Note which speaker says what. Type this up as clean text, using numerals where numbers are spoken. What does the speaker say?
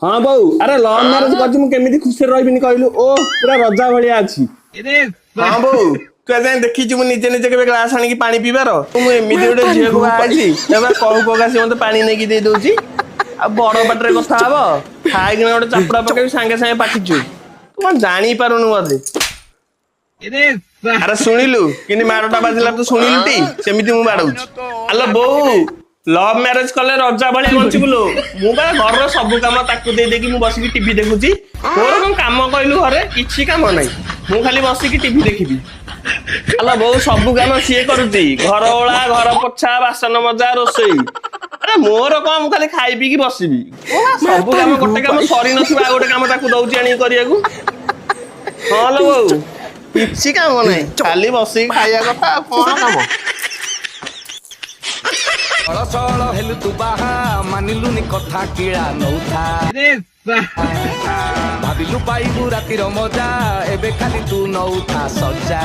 Speaker 1: हाँ बोऊ अरे love marriage कर केमी खुशी रही कहलु ओ पूरा रजा भाया अच्छी हाँ बोऊ तू आज देखी निजे निजे के ग्लास आनिक पानी पीबार एमती गोटे झील को बाहरी कहू कहूँ सी मत पा नहीं दे दूची आ बड़ पाटे कथा हम खाई गोटे चापुड़ा पकड़ सागे सागे पाटिचु तू कौन जानी पारुनु बोधे अरे शुणिलु कि मारटा बाजिला तू शुणिलु टी सेमती मु बाड़ौची आलो बोऊ लव मैरेज कले रजा भाई बचुलो मुझे घर सब कम ताकू दे बसिक टीवी देखुची मोर कौन कम कहलु घरे किसी कम ना मु खाली बसिक टीवी देखी आलो बहु सब कम सी करुच्ची घर ओला घर पोछा बासन मजा रोसई अरे मोर कौन खाली खाई पी बसबी सब कम गोटे कम सरी ना गोटे कम ताकू दौची आनी करिया हाँ लो बहु किसी कम ना खाली बसिक खाइया कथा कौन कम
Speaker 2: चल हेलु तू बाहा मानिलुनी कथा किड़ा नौथा भाविलु पाइबु रातिर मजा एबे खाली तू नौथा सजा।